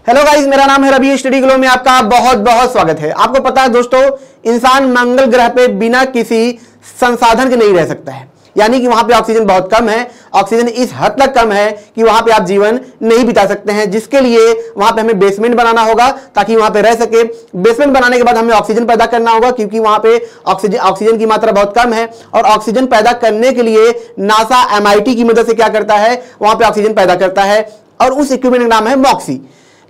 Hello guys, मेरा नाम है रवि। स्टडी ग्लो में आपका बहुत बहुत स्वागत है। आपको पता है दोस्तों, इंसान मंगल ग्रह पे बिना किसी संसाधन के नहीं रह सकता है। यानी कि वहां पे ऑक्सीजन बहुत कम है। ऑक्सीजन इस हद तक कम है कि वहां पे आप जीवन नहीं बिता सकते हैं, जिसके लिए वहां पे हमें बेसमेंट बनाना होगा ताकि वहां पे रह सके। बेसमेंट बनाने के बाद हमें ऑक्सीजन पैदा करना होगा, क्योंकि वहां पे ऑक्सीजन की मात्रा बहुत कम है। और ऑक्सीजन पैदा करने के लिए नासा MIT की मदद से क्या करता है, वहां पे ऑक्सीजन पैदा करता है, और उस इक्विपमेंट का नाम है मॉक्सी।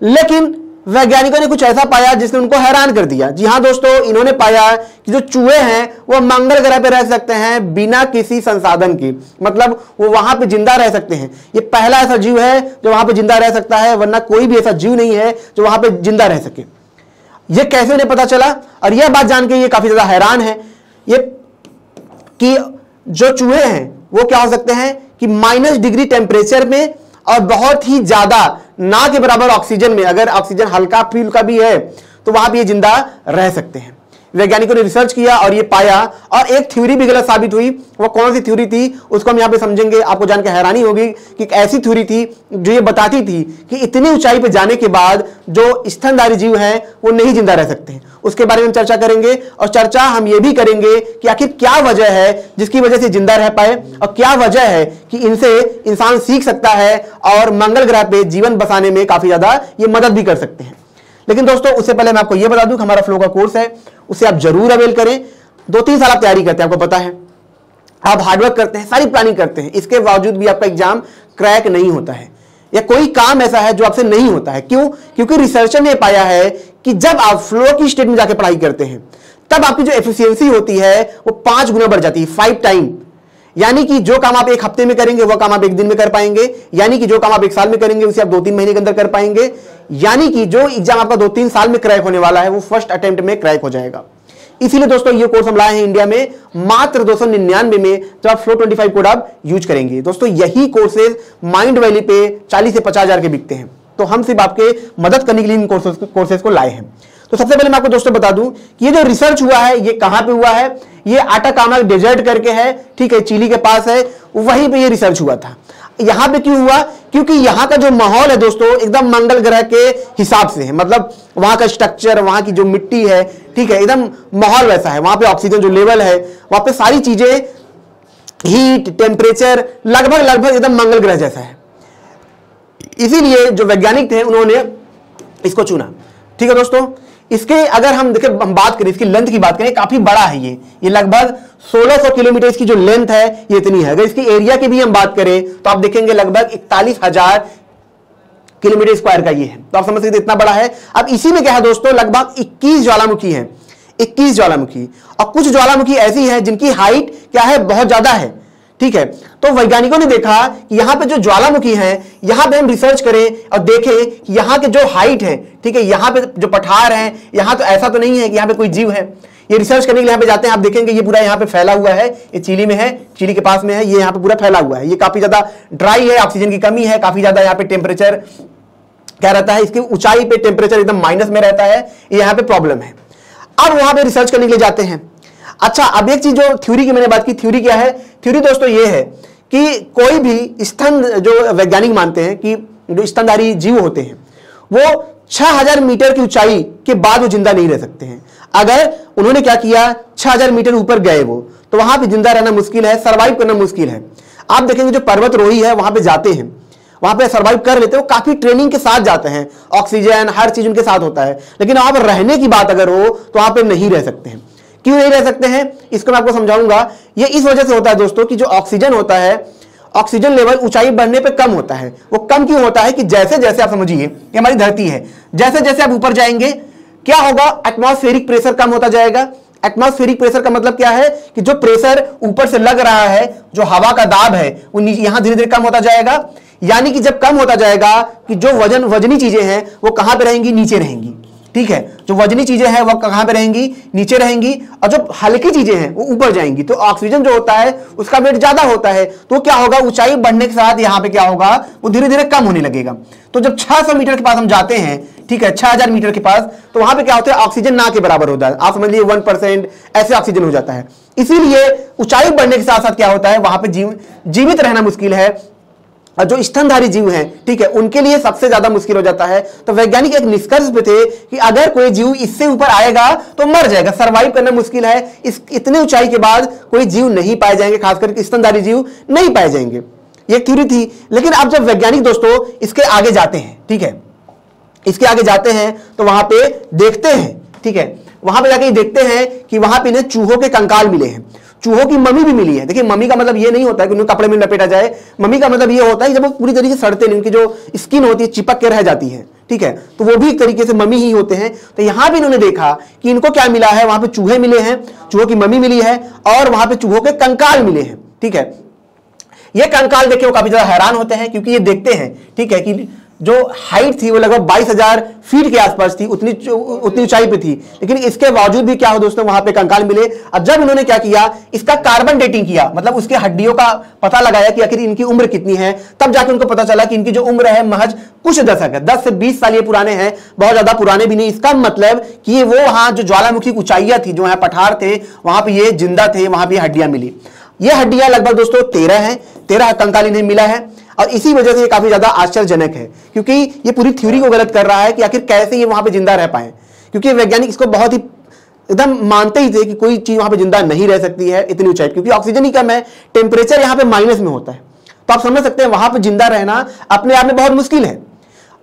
लेकिन वैज्ञानिकों ने कुछ ऐसा पाया जिसने उनको हैरान कर दिया। जी हां दोस्तों, इन्होंने पाया कि जो चूहे हैं वो मंगल ग्रह पे रह सकते हैं बिना किसी संसाधन के, मतलब वो वहां पे जिंदा रह सकते हैं। ये पहला ऐसा जीव है जो वहां पे जिंदा रह सकता है, वरना कोई भी ऐसा जीव नहीं है जो वहां पे जिंदा रह सके। ये कैसे उन्हें पता चला, और यह बात जान के ये काफी ज्यादा हैरान है ये कि जो चूहे हैं वो क्या हो सकते हैं कि -डिग्री टेम्परेचर में और बहुत ही ज्यादा ना के बराबर ऑक्सीजन में, अगर ऑक्सीजन हल्का फुल्का भी है तो वहां भी ये जिंदा रह सकते हैं। वैज्ञानिकों ने रिसर्च किया और ये पाया, और एक थ्योरी भी गलत साबित हुई। वो कौन सी थ्योरी थी उसको हम यहां पे समझेंगे। आपको जानकर हैरानी होगी कि एक ऐसी थ्योरी थी जो ये बताती थी कि इतनी ऊंचाई पे जाने के बाद जो स्तनधारी जीव हैं वो नहीं जिंदा रह सकते हैं। उसके बारे में हम चर्चा करेंगे, और चर्चा हम ये भी करेंगे कि आखिर क्या वजह है जिसकी वजह से जिंदा रह पाए, और क्या वजह है कि इनसे इंसान सीख सकता है और मंगल ग्रह पे जीवन बसाने में काफी ज्यादा ये मदद भी कर सकते हैं। लेकिन दोस्तों, उससे पहले मैं आपको यह बता दूं कि हमारा फ्लो का कोर्स है, उसे आप जरूर अवेल करें। 2-3 साल आप तैयारी करते हैं, आपको पता है, आप हार्डवर्क करते हैं, सारी प्लानिंग करते हैं, इसके बावजूद भी आपका एग्जाम क्रैक नहीं होता है, या कोई काम ऐसा है जो आपसे नहीं होता है। क्यों? क्योंकि रिसर्चर ने पाया है कि जब आप फ्लो की स्टेट में जाके पढ़ाई करते हैं तब आपकी जो एफिशिएंसी होती है वो 5 गुना बढ़ जाती है, 5 टाइम। यानी कि जो काम आप 1 हफ्ते में करेंगे वो काम आप 1 दिन में कर पाएंगे, यानी कि जो काम आप 1 साल में करेंगे उसे आप 2-3 महीने के अंदर कर पाएंगे, यानी कि जो एग्जाम आपका 2-3 साल में क्रैक होने वाला है वो फर्स्ट अटेम्प्ट में क्रैक हो जाएगा। इसीलिए दोस्तों ये कोर्स हम लाए हैं इंडिया में मात्र 299 में, जो आप फ्लो 25 कोड आप यूज करेंगे। दोस्तों यही कोर्सेज माइंड वैली पे 40 से 50 हजार के बिकते हैं, तो हम सिर्फ आपके मदद करने के लिए इन कोर्सेज को लाए हैं। तो सबसे पहले मैं आपको दोस्तों बता दूं कि ये जो रिसर्च हुआ है ये कहां पे हुआ है। ये आटाकामा डेजर्ट करके है, ठीक है, चिली के पास है, वहीं पे ये रिसर्च हुआ था। यहां पे क्यों हुआ? क्योंकि यहां का जो माहौल है दोस्तों एकदम मंगल ग्रह के हिसाब से है, मतलब वहां का स्ट्रक्चर, वहां की जो मिट्टी है, ठीक है, एकदम माहौल वैसा है। वहां पे ऑक्सीजन जो लेवल है, वहां पे सारी चीजें, हीट, टेम्परेचर लगभग एकदम मंगल ग्रह जैसा है। इसीलिए जो वैज्ञानिक थे उन्होंने इसको चुना। ठीक है दोस्तों, इसके अगर हम देखें, हम बात करें इसकी लेंथ की बात करें, काफी बड़ा है ये लगभग 1600 किलोमीटर इसकी जो लेंथ है ये इतनी है। अगर इसकी एरिया की भी हम बात करें तो आप देखेंगे लगभग 41,000 किलोमीटर स्क्वायर का ये है, तो आप समझ सकते इतना बड़ा है। अब इसी में क्या है दोस्तों, लगभग 21 ज्वालामुखी है, 21 ज्वालामुखी, और कुछ ज्वालामुखी ऐसी है जिनकी हाइट क्या है, बहुत ज्यादा है। ठीक है, तो वैज्ञानिकों ने देखा कि यहां पे जो ज्वालामुखी है, यहां पे हम रिसर्च करें और देखें कि यहां के जो हाइट है, ठीक है, यहां पे जो पठार है, यहां तो ऐसा तो नहीं है कि यहां पे कोई जीव है। ये रिसर्च करने के लिए यहां पे जाते हैं, आप देखेंगे ये पूरा यहां पे फैला हुआ है, ये चिली में है, चिली के पास में है, ये यहां पे पूरा फैला हुआ है। ये काफी ज्यादा ड्राई है, ऑक्सीजन की कमी है, काफी ज्यादा यहां पे टेम्परेचर क्या रहता है, इसकी ऊंचाई पे टेम्परेचर एकदम माइनस में रहता है, यहां पे प्रॉब्लम है। अब वहां पे रिसर्च करने के लिए जाते हैं। अच्छा, अब एक चीज जो थ्योरी की मैंने बात की, थ्योरी क्या है? थ्योरी दोस्तों ये है कि कोई भी स्तन, जो वैज्ञानिक मानते हैं कि जो स्तनधारी जीव होते हैं वो 6000 मीटर की ऊंचाई के बाद वो जिंदा नहीं रह सकते हैं। अगर उन्होंने क्या किया, 6000 मीटर ऊपर गए वो, तो वहां पे जिंदा रहना मुश्किल है, सर्वाइव करना मुश्किल है। आप देखेंगे जो पर्वतरोही है वहां पे जाते हैं, वहां पे सर्वाइव कर लेते हैं, वो काफी ट्रेनिंग के साथ जाते हैं, ऑक्सीजन हर चीज उनके साथ होता है। लेकिन वहां पर रहने की बात अगर हो तो वहां पे नहीं रह सकते हैं। क्यों नहीं रह सकते हैं, इसको मैं आपको समझाऊंगा। ये इस वजह से होता है दोस्तों कि जो ऑक्सीजन होता है, ऑक्सीजन लेवल ऊंचाई बढ़ने पे कम होता है। वो कम क्यों होता है कि जैसे जैसे आप समझिए ये हमारी धरती है, जैसे जैसे आप ऊपर जाएंगे क्या होगा, एटमॉस्फेरिक प्रेशर कम होता जाएगा। एटमॉस्फेरिक प्रेशर का मतलब क्या है कि जो प्रेशर ऊपर से लग रहा है, जो हवा का दाब है, वो यहां धीरे धीरे कम होता जाएगा। यानी कि जब कम होता जाएगा कि जो वजनी चीजें हैं वो कहां पे रहेंगी, नीचे रहेंगी। ठीक है, जो वजनी चीजें हैं वो कहां पे रहेंगी, नीचे रहेंगी, और जो हल्की चीजें हैं वो ऊपर जाएंगी। तो ऑक्सीजन जो होता है उसका वेट ज्यादा होता है, तो क्या होगा, ऊंचाई बढ़ने के साथ यहां पे क्या होगा, वो धीरे धीरे कम होने लगेगा। तो जब 600 मीटर के पास हम जाते हैं, ठीक है, 6000 मीटर के पास, तो वहां पे क्या होता है, ऑक्सीजन ना के बराबर होता है। आप समझ लीजिए 1% ऐसे ऑक्सीजन हो जाता है। इसीलिए ऊंचाई बढ़ने के साथ साथ क्या होता है, वहां पे जीवित रहना मुश्किल है। और जो स्तनधारी जीव हैं, ठीक है, उनके लिए सबसे ज्यादा मुश्किल हो जाता है। तो वैज्ञानिक एक निष्कर्ष पे थे कि अगर कोई जीव इससे ऊपर आएगा तो मर जाएगा, सरवाइव करना मुश्किल है, इस इतने ऊंचाई के बाद कोई जीव नहीं पाए जाएंगे, खासकर स्तनधारी जीव नहीं पाए जाएंगे, ये थ्योरी थी। लेकिन अब जब वैज्ञानिक दोस्तों इसके आगे जाते हैं, ठीक है, इसके आगे जाते हैं तो वहां पे देखते हैं, ठीक है, वहां पे जाके देखते हैं कि वहां पे इन्हें चूहों के कंकाल मिले हैं, चूहों की मम्मी भी मिली है। देखिए मम्मी का मतलब ये नहीं होता है कि उन्हें कपड़े में लपेटा जाए, मम्मी का मतलब ये होता है कि जब वो पूरी तरीके से सड़ते नहीं, उनकी जो स्किन होती है चिपक के रह जाती है, ठीक है, तो वो भी एक तरीके से मम्मी ही होते हैं। तो यहां भी इन्होंने देखा कि इनको क्या मिला है, वहां पे चूहे मिले हैं, चूहों की मम्मी मिली है और वहां पे चूहों के कंकाल मिले हैं, ठीक है। ये कंकाल देखे वो काफी ज्यादा हैरान होते हैं क्योंकि ये देखते हैं, ठीक है, कि जो हाइट थी वो लगभग 22,000 फीट के आसपास थी, उतनी ऊंचाई पे थी, लेकिन इसके बावजूद भी क्या हो दोस्तों, वहां पे कंकाल मिले। अब जब इन्होंने क्या किया, इसका कार्बन डेटिंग किया, मतलब उसके हड्डियों का पता लगाया कि आखिर इनकी उम्र कितनी है, तब जाकर उनको पता चला कि इनकी जो उम्र है महज कुछ दशक है, 10 से 20 साल ये पुराने हैं, बहुत ज्यादा पुराने भी नहीं। इसका मतलब कि ये वो वहां जो ज्वालामुखी ऊंचाइयां थी, जो यहाँ पठार थे, वहां पे ये जिंदा थे, वहां पे हड्डियां मिली। ये हड्डियां लगभग दोस्तों 13 हैं, 13 कंकाल इन्हें मिला है और इसी वजह से ये काफी ज्यादा आश्चर्यजनक है क्योंकि ये पूरी थ्योरी को गलत कर रहा है कि आखिर कैसे ये वहां पे जिंदा रह पाए, क्योंकि वैज्ञानिक इसको बहुत ही एकदम मानते ही थे कि कोई चीज वहां पे जिंदा नहीं रह सकती है इतनी ऊंचाई, क्योंकि ऑक्सीजन ही कम है, टेम्परेचर यहाँ पे माइनस में होता है। तो आप समझ सकते हैं वहां पे जिंदा रहना अपने आप में बहुत मुश्किल है।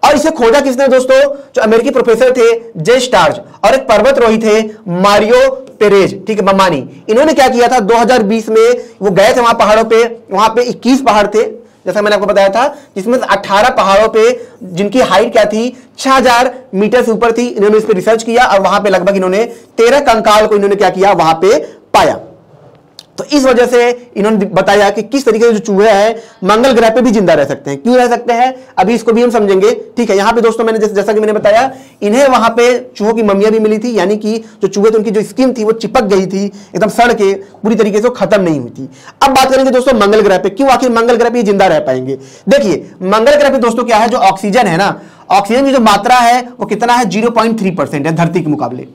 और इसे खोजा किसने दोस्तों, जो अमेरिकी प्रोफेसर थे जे स्टार्ज और एक पर्वतरोही थे मारियो पेरेज, ठीक है, ममानी। इन्होंने क्या किया था, 2020 में वो गए थे वहां पहाड़ों पे, वहां पे 21 पहाड़ थे जैसा मैंने आपको बताया था, जिसमें 18 पहाड़ों पे जिनकी हाइट क्या थी, 6000 मीटर से ऊपर थी। इन्होंने इस पर रिसर्च किया और वहां पे लगभग इन्होंने 13 कंकाल को इन्होंने क्या किया, वहां पे पाया। तो इस वजह से इन्होंने बताया कि किस तरीके से जो चूहे हैं मंगल ग्रह पे भी जिंदा रह सकते हैं। क्यों रह सकते हैं, अभी इसको भी हम समझेंगे, ठीक है। यहां पे दोस्तों मैंने जैसा कि मैंने बताया, इन्हें वहां पे चूहों की मम्मियां भी मिली थी, यानी कि जो चूहे थे उनकी जो स्किन थी वो चिपक गई थी, एकदम सड़ के पूरी तरीके से खत्म नहीं हुई थी। अब बात करेंगे दोस्तों मंगल ग्रह पे, क्यों आखिर मंगल ग्रह पे जिंदा रह पाएंगे। देखिए मंगल ग्रह पे दोस्तों क्या है, जो ऑक्सीजन है ना, ऑक्सीजन की जो मात्रा है वो कितना है, 0.3% है धरती के मुकाबले,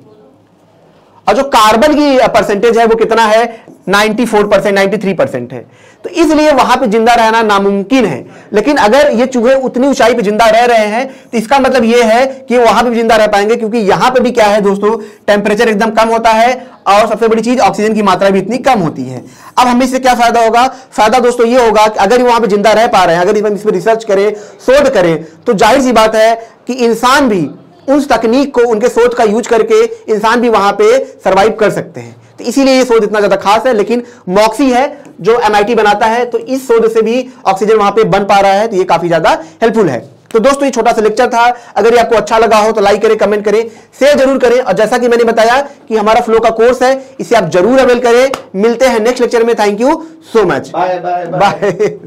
और जो कार्बन की परसेंटेज है वो कितना है, 94%, 93% है। तो इसलिए वहां पे जिंदा रहना नामुमकिन है। लेकिन अगर ये चूहे उतनी ऊंचाई पे जिंदा रह रहे हैं तो इसका मतलब ये है कि वहां पे भी जिंदा रह पाएंगे, क्योंकि यहां पे भी क्या है दोस्तों, टेम्परेचर एकदम कम होता है और सबसे बड़ी चीज ऑक्सीजन की मात्रा भी इतनी कम होती है। अब हमें इससे क्या फायदा होगा, फायदा दोस्तों ये होगा कि अगर वहां पे जिंदा रह पा रहे हैं, अगर इस पर रिसर्च करें, शोध करें, तो जाहिर सी बात है कि इंसान भी उस तकनीक को, उनके शोध का यूज करके इंसान भी वहां पे सरवाइव कर सकते हैं। तो इसीलिए ये शोध इतना ज्यादा खास है। लेकिन मॉक्सी है जो MIT बनाता है, तो इस शोध से भी ऑक्सीजन वहां पे बन पा रहा है, तो ये काफी ज्यादा हेल्पफुल है। तो दोस्तों ये छोटा सा लेक्चर था, अगर ये आपको अच्छा लगा हो तो लाइक करें, कमेंट करें, शेयर जरूर करें। और जैसा कि मैंने बताया कि हमारा फ्लो का कोर्स है, इसे आप जरूर अवेल करें। मिलते हैं नेक्स्ट लेक्चर में। Thank you so much, bye bye.